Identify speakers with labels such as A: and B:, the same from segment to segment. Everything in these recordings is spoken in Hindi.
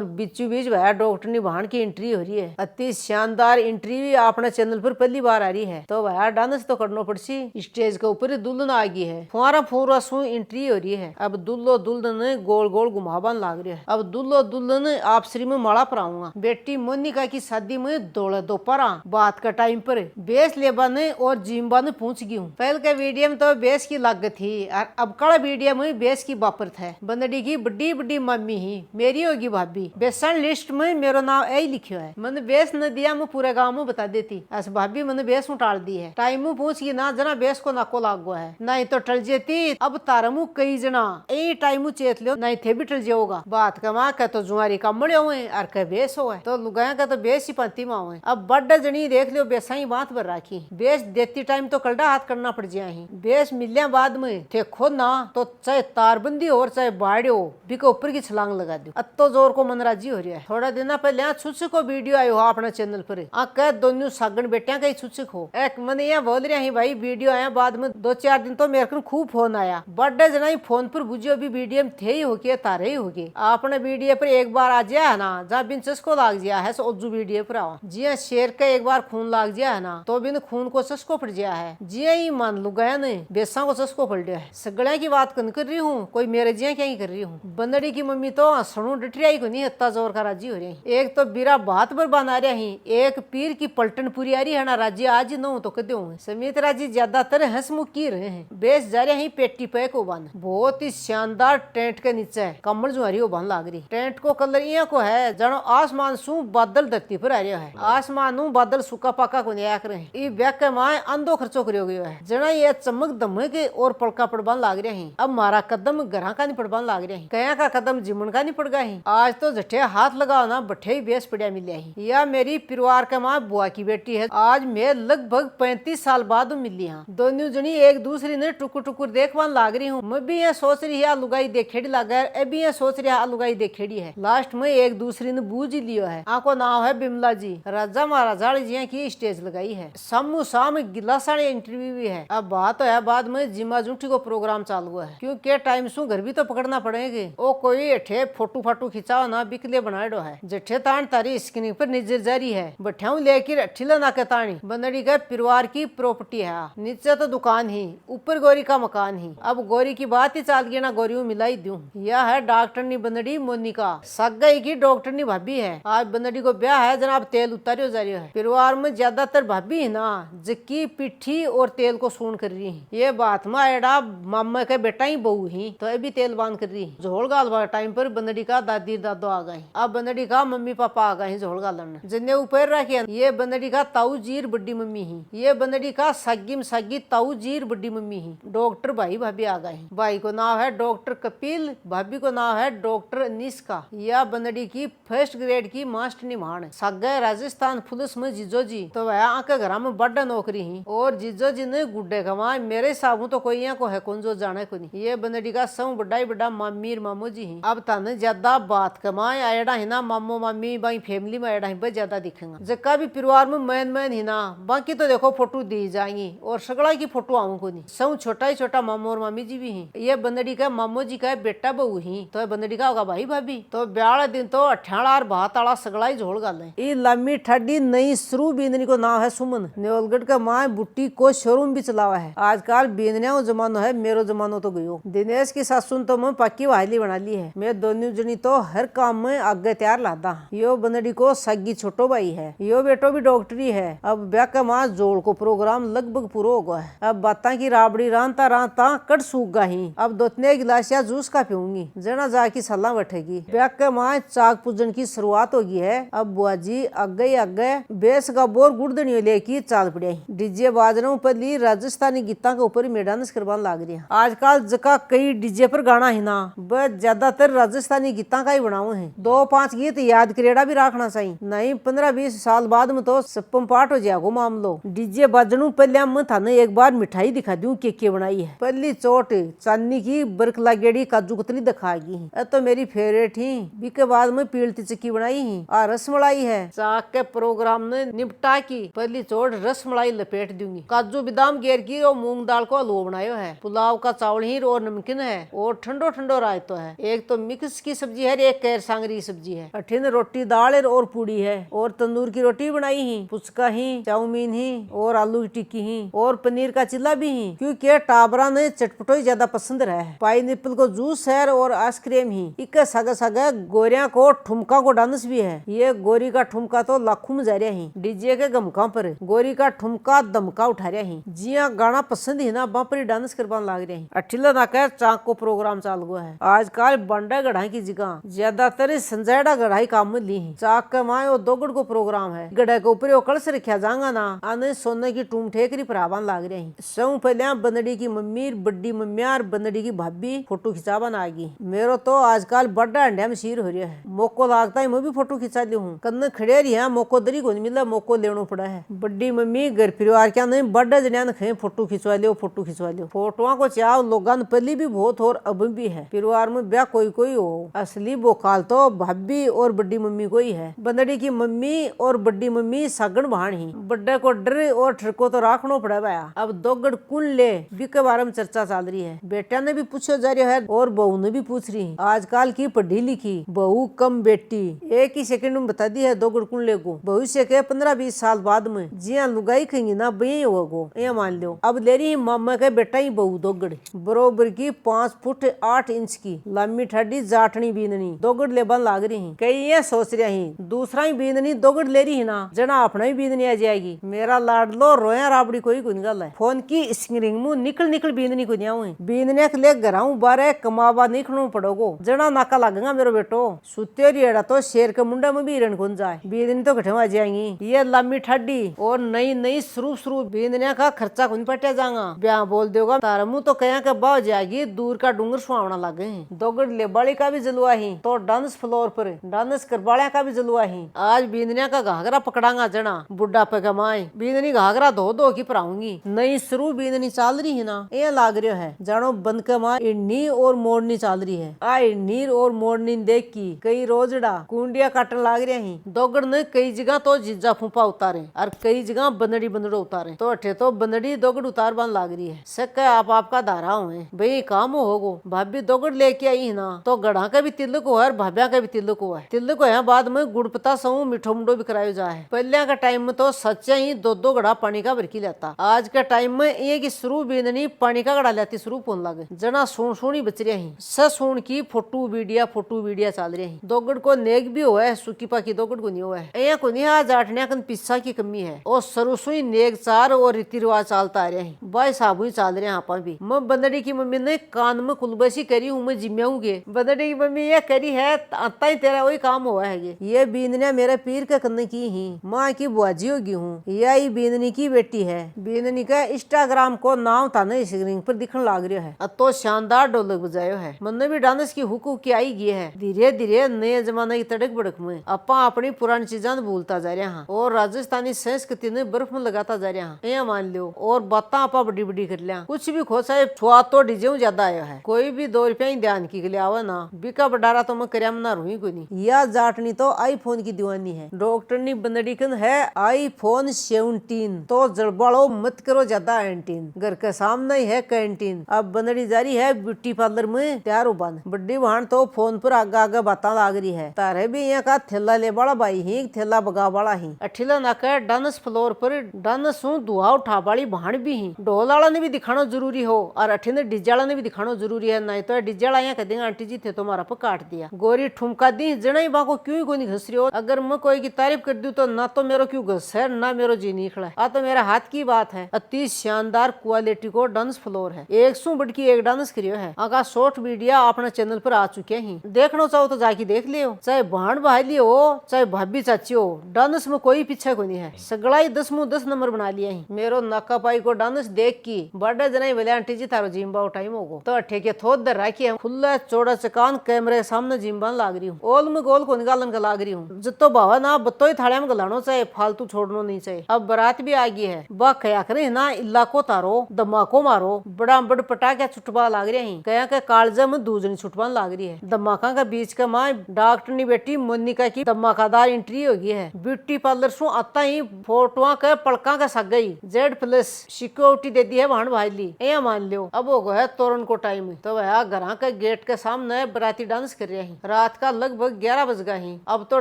A: और बीचों बीच वह डॉक्टर निभान की एंट्री हो रही है। अति शानदार एंट्री भी अपने चैनल पर पहली बार आ रही है, तो वह डांस तो करना पड़सी। स्टेज के ऊपर दुल्हन आ गई है, फुआरा फुआरा सु एंट्री हो रही है। अब दुल्लो दुल्हन गोल गोल घुमावन लाग रही है। अब दुल्लो दुल्हन आप श्री में माला पराऊंगा। बेटी मोनिका की शादी में दौड़े दोपहर बात का टाइम पर बेस लेबन और जिम्बा ने पूछ गई हूँ। पहले के वीडियो में तो बेस की लागत थी और अब का वीडियो में बेस की बापरत है। बंदड़ी की बड़ी बड़ी मम्मी ही मेरी होगी भाभी। बेसन लिस्ट में मेरा नाम यही लिखो है। मैंने बेस न दिया मैं पूरे गाँव में बता देती। ऐसा भाभी मैंने बेस उठाल दी है। टाइम में पूछ गई ना जना बेस को नाको लाग गया है, नहीं तो टल जेती। अब तारमू कई जना यही टाइम चेत लो नहीं थे भी टल जाओगा। बात कमा के तो जुआरी कमड़े हुए और कह बेस हो तो लुगाया का तो बेस ही पंती माँ हुए। अब बड्डा जनी देख लो बेसा ही बात भर राखी। बेस देती टाइम तो कलडा हाथ करना पड़ जाए। बेस मिलने बाद में थे खुद ना तो चाहे तारबंदी हो चाहे बाड़ो बिके ऊपर की छलांग लगा दो। अब तो जोर को मन राजी हो रहा है। थोड़ा दिन पहले छुच को वीडियो आयो हो अपने चैनल पर कह दोनों सागन बेटिया का ही छुच हो। एक मन यहाँ बोल रहा है भाई वीडियो आया बाद में 2-4 दिन तो मेरे को खूब फोन आया। बर्थडे जना ही फोन पर बुझो भी वीडियो में थे ही हो के तारे ही हो गए। आपने वीडियो पर एक बार आ जाए है ना जहाँ बिन चस्को लाग गया है सो वीडियो पर आओ। जी शेर का एक बार खून लाग गया है ना तो बिन खून को चस्को पड़ गया है। जी ही मान लू गया नहीं बेसा को चस्को पड़ गया है। सगड़िया की बात कर रही हूँ, कोई मेरे जिया क्या ही कर रही हूँ। बंदड़ी की मम्मी तो सणु डटरिया को नहीं इतना जोर का राजी हो रही है। एक तो बीरा बात पर बना रहा ही, एक पीर की पलटन पूरी आ रही है ना राजी आज न तो कदे हूँ। समित राजी ज्यादातर हंसमुख की रहे हैं। बेस जा रहे हैं पेटी पे को बन बहुत ही शानदार टेंट के नीचे है कमर जुआरी बन लाग रही। टेंट को कलर यहाँ को है जानो आसमान सु बादल धरती पर आ रहा है। आसमान बादल सूखा पाका को नहीं करे। ये ब्याह के माए अंधो खर्चो करियो गयो है। जना ये चमक दमक और पड़का पड़बान लाग रहे हैं। अब मारा कदम घरा का नहीं पड़बान लाग रहे हैं, कया का कदम जिमन का नहीं पड़ गया है। आज तो जठे हाथ लगाओ ना बठे ही बेस पड़िया मिले ही। या मेरी परिवार के माँ बुआ की बेटी है। आज मैं लगभग 35 साल बाद मिली हाँ। दोनों जनी एक दूसरी ने टुकुर टुकुर देखवान लाग रही हूँ। मैं भी यहाँ सोच रही है लुगाई देखेड़ी लाग अभी यहाँ सोच रही है लुगाई देखेड़ी है। लास्ट में एक दूसरी ने बूझ लियो है। आको नाम है बिमला जी। राजा महाराजा जी की स्टेज लगाई है। सामू साम गिलासानी इंटरव्यू भी है। अब बात है बाद में जिमा जूठी को प्रोग्राम चालू है क्योंकि टाइम सु घर भी तो पकड़ना पड़ेगा। ओ कोई अठे फोटो फाटू खिंचाओ ना बिकले बनाएडो है। जठे तान तारी स्क्रीन पर नजर जारी है। बठाऊ लेकर अठिला ना के तानी बंदड़ी का परिवार की प्रॉपर्टी है। नीचे तो दुकान ही ऊपर गौरी का मकान ही। अब गौरी की बात ही चाल गई ना गौरी मिलाई दूं। यह है डॉक्टरनी बंदड़ी मोनिका सगाई की डॉक्टरनी भाभी है। आज बंदड़ी को ब्याह है जनाब तेल उतारियो जा रही है। परिवार में ज्यादातर भाभी है ना जक्की पिट्ठी और तेल को सून कर रही है। ये बात में एडा मामा के बेटा ही बहू ही तो अभी तेल बांध कर रही है। झोल गाल टाइम पर बंदड़ी का दादी दादो आ गए। अब बंदड़ी का मम्मी पापा आ गए झोल गालन जिन्हें ऊपर रखे। ये बंदड़ी का ताऊ जीर बड्डी मम्मी ही। ये बंदड़ी का सगी सगी ताऊ जीर बड्डी मम्मी ही। डॉक्टर भाई भाभी आ गए। भाई को नाम है डॉक्टर कपिल, भाभी को नाम है डॉक्टर निष्का। यह बंदड़ी की फर्स्ट ग्रेड की मास्टर निमान सगे राजस्थान पुलिस में जीजो जी तो वह आके घर में बड़ा नौकरी ही। और जीजो जी ने गुड्डे कमा मेरे हिसाब तो कोई यहाँ को है कौन जो जाने को नहीं। ये बंदड़ी का सब बड़ा बड़ा मामी मामो जी ही। अब तने ज्यादा बात कमाए आयडा ही ना मामो मामी बाई फैमिली में आयडा ही ज्यादा दिखेगा। जक्का भी परिवार में मैन ही ना बाकी तो देखो फोटो दी जाएंगी और सगड़ा की फोटो आऊं को नहीं। सब छोटा ही छोटा मामो और मामी जी भी हैं। ये बंदड़ी का मामो जी का बेटा बहू ही तो बंदड़ी का होगा भाई भाभी। तो ब्याह दिन तो अठाड़ा और भात आला सगड़ा ही झोल गाले। ये लम्बी ठड्डी नई शुरू बींदनी को नाम है सुमन। नेवलगढ़ का माँ बुट्टी को शोरूम भी चलावा है। आजकल बींदनिया जमानो है, मेरो जमानो तो गयो। दिनेश की सासुन तो मैं पक्की वाहली बना ली है। मैं दोनों जनी तो हर काम में आगे तैयार लादा। यो बंदड़ी को सगी छोटो भाई है। यो बेटो भी डॉक्टरी है। अब ब्याह का माँ जोड़ को प्रोग्राम लगभग पूरा हो गया है। अब बाता की राबड़ी रांता रांता कट सूख गई। अब 2-3 गिलास या जूस का पीऊंगी जना जाकी सलाह बैठेगी। ब्याह का माँ चाक पूजन की शुरुआत होगी है। अब बुआ जी आगे बेस का बोर गुड़दनियो लेके चाल पड़े। डीजे बाजरों पर ली राजस्थानी गीता के ऊपर में डांस करवाने लग रही है। आजकल जका कई डीजे पर गाना है ना वह ज्यादातर राजस्थानी गीता का ही बनाओ है। 2-5 गीत याद करेड़ा भी रखना चाहिए नहीं 15-20 साल बाद में तो सप्पम पाठ हो जाएगा मामलो। डीजे बाजनू पहले मैं थाने एक बार मिठाई दिखा दूं के बनाई है। पहली चोट चांदनी की बर्क लागेड़ी काजू कतली दिखाएगी तो मेरी फेवरेट ही। बीके बाद में पीलती चिक्की बनाई ही और रसमलाई है। चाक के प्रोग्राम ने निपटा की पहली चोट रसमलाई लपेट दूंगी। काजू बादाम गेर की और मूंग दाल को हलवा बनायो है। पुलाव का चावल ही और नमकीन है और ठंडो ठंडो रायतो है। एक तो मिक्स की सब्जी है एक कैर सांगरी की सब्जी है। अठिन रोटी दाल और पूड़ी है और तंदूर की रोटी बनाई ही, पुचका ही, चाउमीन ही और आलू की टिक्की ही और पनीर का चिल्ला भी ही, क्योंकि टाबरा ने चटपटो ही ज्यादा पसंद रहा है। पाइनएप्पल को जूस है और आइसक्रीम ही। इक्के सगे सगे गोरिया को ठुमका को डांस भी है। ये गोरी का ठुमका तो लाखों में जा रहा ही, डीजे के गमका पर गोरी का ठुमका दमका उठा रहा ही। जिया गाना पसंद ही ना बापरी डांस करवाने लाग रहे हैं। अठिला ना कह चाक को प्रोग्राम चाल गया है। आजकल बंडा गढ़ाई की जगह ज्यादातर संजयड़ा गढ़ाई काम में ली ही। चाक के माए और दोगड़ को प्रोग्राम है। गढ़े के ऊपर कलश रखा जाएगा ना, आने सोने की टूम ठेकरी परावान लाग रहे हैं। सौ पहले बंदड़ी की मम्मी, बड्डी मम्मी और बंदड़ी की भाभी फोटो खिंचावन आ गई। मेरो तो आजकल बड़ा अंडा में शीर हो रहा है। मोको लागता है मैं भी फोटो खिंचा ली हूँ। कन्न खड़े रही है, मोको दरी को नहीं मिला, मोको लेना पड़ा है। बड्डी मम्मी घर परिवार क्या नहीं बड़ा जनिया खे फोटो खिंचवा लियो, फोटो खिंचवा लियो। फोटोआ को चाव लोगों ने पहले भी बहुत और अब भी है। परिवार में ब्याह कोई कोई हो, असली बोकाल तो भाभी और बड्डी मम्मी को ही है। बंदड़ी की मम्मी और बड्डी मम्मी सागण बहान ही। बड्डे को डर और ठरको तो राखना पड़ा भाया। अब दोगड़ कुल ले बी के बारे में चर्चा चल रही है। बेटा ने भी पूछो जा रहा है और बहू ने भी पूछ रही है। आजकल की पढ़ी लिखी बहू कम बेटी एक ही सेकंड में बता दी है दोगड़ कुल ले को। भविष्य के 15-20 साल बाद में जिया लुगाई खाएंगी ना बही होगो, ये मान लो। अब ले रही मामा के बेटा ही बहू दोगड़ बरोबर की 5 फुट 8 इंच की लंबी ठड्डी जाटनी बीननी दोगड़ ले बन लाग रही। कई ये सोच रहे हैं दूसरा ही बीननी दोगड़ ले रही है ना, जना अपना ही बीननी आ जाएगी। मेरा लाडलो रोया राबड़ी कोई गुनगल है। फोन की स्क्रीन मुंह निकल निकल बीननी को न्याऊ बीनने के लिए घराऊ बारे कमावा निकलू पड़ोगो। जना नाका लगेगा मेरो बेटो। सुतेरी एड़ा तो शेर के मुंडा में भी हिरण घुन जाए। बीननी तो घटवा जाएंगी। ये लंबी ठड्डी और नई नई शुरू बीनने का खर्चा कुछ पटिया जाएगा। ब्याह बोल देगा तारा मुंह तो कया के बाव जाएगी। दूर का डूंगर सुहावना लगे दोगड़ लेबाड़ी का भी जलवा ही तो डांस फ्लोर पर डांस करबाड़ा का भी जलवा ही। आज बीननिया का घाघरा पकड़ांगा जना बुढ़ा पे कमाए। बीननी घाघरा धो धो की पराऊंगी। नई शुरू बीननी चाल रही है ना, ये लाग रहा है जानो बंद के माँ इन्नी और मोड़नी चाल रही है। आ इन्नी और मोड़नी देख की कई रोजड़ा कुंडिया काटन लाग रहे हैं। दोगड़ ने कई जगह तो जिज्जा फूफा उतारे और कई जगह बंदड़ी बंदड़ो उतारे। तो अठे तो बंदड़ी दोगड़ उतार बन लाग रही है। सक आप आपका धारा हुए भाई काम होगो। भाभी दोगड़ लेके आई है ना, तो गढ़ा का भी तिलक हुआ है, भाभ्या का भी तिलक हुआ है। तिलक है बाद में गुड़पता सहू मिठो मुंडो भी करायो जा है। पहले का टाइम में तो सच्चा ही 2-2 गड़ा पानी का भरकी लेता। आज के टाइम में एक शुरू बीननी पानी का गड़ा लेती शुरू पोन लगे। जना सोनी बच रही ही सोन की फोटो वीडिया चल रही है। दोगड़ को नेक भी हुआ है, सुकी पाकी दोगड़ को नहीं हुआ है। या को नहीं आज आठनिया कन पिस्सा की कमी है और सरुसुई नेक चार और रीति रिवाज चालता आ रहे हैं। बाई साबु ही चल रहे हैं आपा भी। मैं बंदड़ी की मम्मी ने कान में कुलबसी करी हूँ, मैं जिम्मेऊंगे। बंदड़ी की मम्मी ये करी है आता ही तेरा वही काम हुआ है। ये बीननिया मेरे पीर के कन्ने की ही माँ की बुआजी होगी हूँ। यही बीननी की बेटी है। बीननी का इंस्टाग्राम को नाम था ना स्क्रीन पर दिखने लाग रहा है। अब तो शानदार ढोलक बजायो है। मन भी डांस की हुकूक की आई गई है। धीरे धीरे नए जमाने की तड़क बड़क में अपा अपनी पुरानी चीजा भूलता जा रहा है और राजस्थानी संस्कृति ने बर्फ में लगाता जा रहा है। ये मान लो और बात आपा बड़ी बड़ी कर लिया। कुछ भी खो साहब छुआ तो डीजे ज्यादा आया है। कोई भी 2 रुपया ही ध्यान की लिए आवा ना बिका बडारा तो मैं कर्या मना रूही को नहीं। या जाटनी तो आईफोन की दीवानी है। डॉक्टर नी बंदड़ी कन है आईफोन 17 तो जड़बाड़ो मत करो ज्यादा एंटीन। घर के सामने ही है कैंटीन। अब बंदड़ी जारी है ब्यूटी पार्लर में तैयार हो बन। बड्डी बहन तो फोन पर आगा आगा बाता लाग रही है। तारे भी यहाँ का थैला ले बड़ा बाई ही थैला बगा बड़ा ही। अठिला नाका डांस फ्लोर पर डांस दुआ उठा बाड़ी बहन भी ही। ढोलाला ने भी दिखाना जरूरी हो और अठिने डिजाला ने भी दिखाना जरूरी है। नहीं तो डिजाला यहाँ कह देंगे आंटी जी थे तो हमारा पर काट दिया। गोरी ठुमका दी जना ही बाको क्यों कोई घस रही हो। अगर मैं कोई की तारीफ कर दूं तो ना तो मेरो क्यों घस है ना मेरो जी निकला है। आ तो मेरा हाथ की बात है। अति शानदार क्वालिटी को डांस फ्लोर है। 100 बढ़ की एक डांस करियो है। आगा शॉर्ट वीडियो अपने चैनल पर आ चुके हैं। देखना चाहो तो जाके देख लियो। चाहे बहन भाई हो चाहे भाभी चाची हो डांस में कोई पीछे को नहीं है। सगड़ा ही 10 में 10 नंबर बना लिया है। मेरो नाका पाई को डांस देख की बड़े जना बोले आंटी जी थारो जिम्बा टाइम होगो तो ठेके थोद दर राखी खुला चौड़ा चकान कैमरे के सामने जिम्बा लाग रही हूँ। ओल में गोल को निकालन का लाग रही हूँ। जितो भावा ना बत्तो ही थाड़े में गलानो चाहे फालतू छोड़नो नहीं चाहिए। अब बारात भी आ गई है। बा कया करे ना इलाको तारो दमाको मारो बड़ा बड़ पटाखे छुटवा लाग रहे हैं। कया के कालजे में दूजनी छुटवान लाग रही है। दमाका का बीच का माँ डॉक्टरनी बेटी मोनिका की धमाकादार एंट्री हो गई है। ब्यूटी पार्लर सु आता ही फोटो के पड़का का सग गई। Z+ सिक्योरिटी दे दी है वहां भाई ली। ये मान लो अब हो गया तोरण को टाइम तो वह घर के गेट के सामने बराती डांस कर रहे हैं। रात का लगभग 11 बज गया ही। अब तो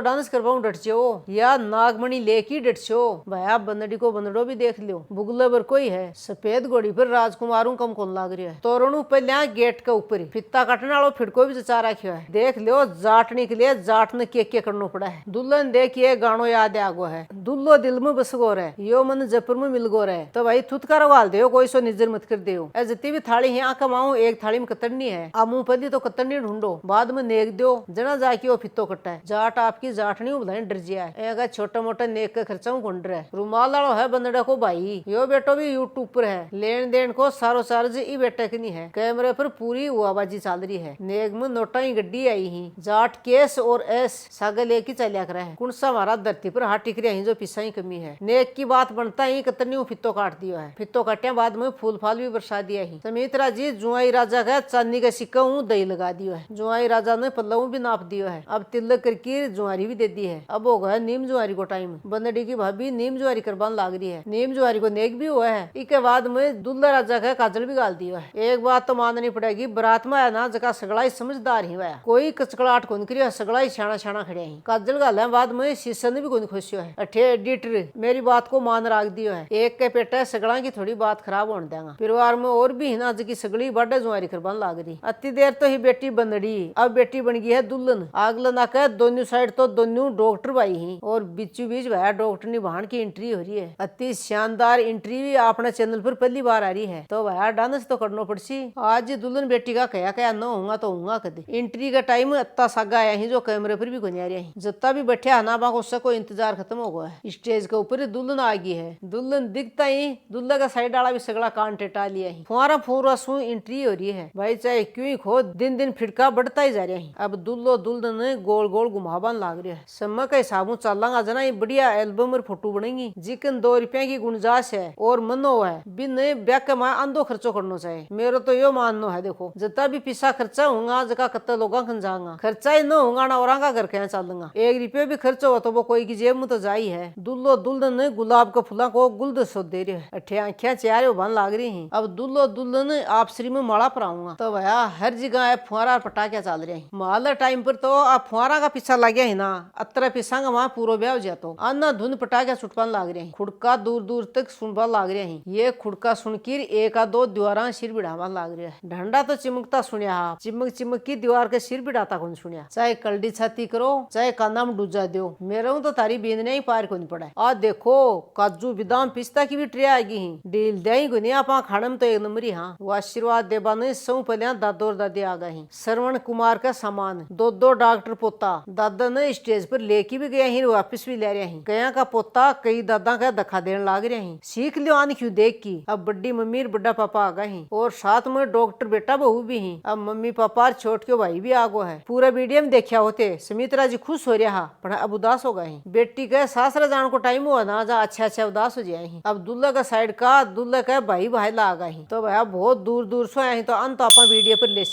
A: डांस करवाऊं डटचो या नागमणि लेकी डटचो। भया बंदड़ी को बंदड़ो भी देख लियो, बुगले पर कोई है, सफेद घोड़ी पर राजकुमारों कम कौन लाग रहा है। तोरणू पहले गेट के ऊपर फित्ता काटने वालों फिटको भी चचा रखियो है। देख लियो जाटने के लिए जाट ने के करना पड़ा है। दुल्हन देखिए गानो याद आगो है, दुल्लो दिल में बस गो रहे, यो मन जपर में मिल गो रहे। तो भाई थुतकार वाल दे, कोई सो निजर मत कर दे। जितनी भी थाली है कमाऊ, एक थाली में कतरनी है, आ मुंह पदी तो कतरनी ढूंढो, बाद में नेक दो जना जाके वो फित्तो कट्टा है। जाट आपकी जाटनी बुलाए डर जिया है, छोटा मोटा नेक का खर्चा गुंड रहा है। रुमाल वालो है बंदड़ा को भाई, यो बेटो भी यूट्यूब पर है, लेन देन को सारो चार्ज ई बेटे की नहीं है। कैमरे पर पूरी हुआबाजी चल रही है। नेक में नोटा ही गड्डी आई ही, जाट केस और एस सागे लेके चलिया कर है। कुण सा हमारा धरती पर हाथ टिक रहा है, जो पिसा ही कमी है। नेक की बात बनता ही कतरनी फित्तो काट दिया है। फित्तो काटे बाद में फूल फाल भी बरसा दिया ही। समित्रा जी जुआई राजा का चांदी का सिक्का दही लगा दियो है। जुआई राजा ने पल्लव भी नाप दियो है। अब तिलक करके जुआरी भी दे दी है। अब होगा नीम जुआरी को टाइम। बंदड़ी की भाभी नीम जुआरी करवान लाग रही है। नीम जुआरी को नेक भी हुआ है। इसके बाद में दुल्ला राजा का काजल भी गाल दिया है। एक बात तो माननी पड़ेगी, बरात में आया ना जगह सगड़ा ही समझदार ही हुआ, कोई कचकड़ाहट कौन करियो, सगड़ा ही छाना छाना खड़े ही। काजल गाल बाद में शीशा ने भी कौन खुशियो है। अठे एडिटर मेरी बात को मान राख दियो है। एक के पेटा सगड़ा की थोड़ी बात खराब होने देगा। परिवार में और भी हिना की सगड़ी बड़े जुआरी करवान लाग रही। अति देर तो ही बेटी बंदड़ी, अब बेटी बन गई है दुल्हन। आगला ना कह दोनों साइड तो दोनों डॉक्टर भाई ही, और बीचों बीच वह डॉक्टर निभान की एंट्री हो रही है। अति शानदार एंट्री अपने चैनल पर पहली बार आ रही है, तो वह डांस तो करना पड़सी। आज दुल्हन बेटी का कया न होगा तो होगा कदे। एंट्री का टाइम अत्ता सागा आया ही, जो कैमरे पर भी कोई आ रहा है। जितना भी बैठे हना बाको उससे कोई इंतजार खत्म हो गया है। स्टेज के ऊपर दुल्हन आ गई है। दुल्हन दिखता ही दुल्हा का साइड वाला भी सगड़ा कान टेटा लिया है। फुआरा फुआरा सु एंट्री हो रही है। भाई चाहे क्यों ही खो, दिन दिन फिटका बढ़ता ही जा रहा है। अब दुल्लो दुल्हन गोल गोल घुमावन लाग रहा है। समय के हिसाब चलांगा जना ये बढ़िया एल्बम और फोटो बनेगी, जिकन 2 रुपया की गुंजाइश है और मनो है। बिन ब्याह के माँ अंधो खर्चो करना चाहिए। मेरा तो यो मानना है, देखो जितना भी पिसा खर्चा होगा जगह कत्ते लोगों खन जाऊंगा, खर्चा ही न होगा ना और घर के चलूंगा। 1 रुपया भी खर्च हो तो वो कोई की जेब में तो जाई है। दुल्लो दुल्हन गुलाब के फूला को गुलदस्ता दे रहे है। अठे आंखें चारे बन लाग रही है। अब दुल्लो दुल्हन आप श्री में माला पर आऊंगा, तो भैया हर जगह फुआरा पटाखे चल रहे हैं। माल टाइम पर तो आप फुआरा का पीछा लग गया है ना, अतर पिसांगा वहाँ पूरा ब्याह हो जातो। अन्ना धुन पटाखे छुटपान लाग रहे हैं। खुड़का दूर दूर तक सुनबा लाग रहे हैं। ये खुड़का सुनकर 1-2 दीवारा सिर बिढ़ावा लाग रहा है। ढंडा तो चिमकता सुनिया, चिमक चिमक की दीवार के सिर बिढ़ाता कौन सुनिया। चाहे कलडी छाती करो, चाहे कांदा में डूजा दो, मेरे तो तारी बींदने ही पार कौन पड़ा है। आ देखो काजू बादाम पिस्ता की भी ट्रे आएगी ही, डील दही गुनिया पा खाने में तो 1 नंबर ही। हाँ वो आशीर्वाद देबा ने सौ पहले दादो और दादी आ गई। श्रवण कुमार का सामान 2 डॉक्टर पोता दादा ने स्टेज पर लेके भी गया ही, वापिस भी ले रहे हैं। गया का पोता कई दादा का धक्का देने लाग रहे हैं। सीख लियो आन क्यों देख की। अब बड्डी मम्मी और बड्डा पापा आ गए हैं, और साथ में डॉक्टर बेटा बहू भी हैं। अब मम्मी पापा छोट के भाई भी आगो है। पूरा वीडियो में देखा होते सुमित्रा जी खुश हो रहा, पर अब उदास हो गए। बेटी के सासरा जाने को टाइम हुआ ना, जा अच्छा उदास हो जाए। अब दूल्हा का साइड का दूल्हा का भाई भाई ला गए। तो भैया बहुत दूर दूर से आए, तो अंत आप वीडियो पर ले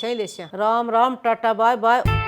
A: राम राम टाटा बाय बाय।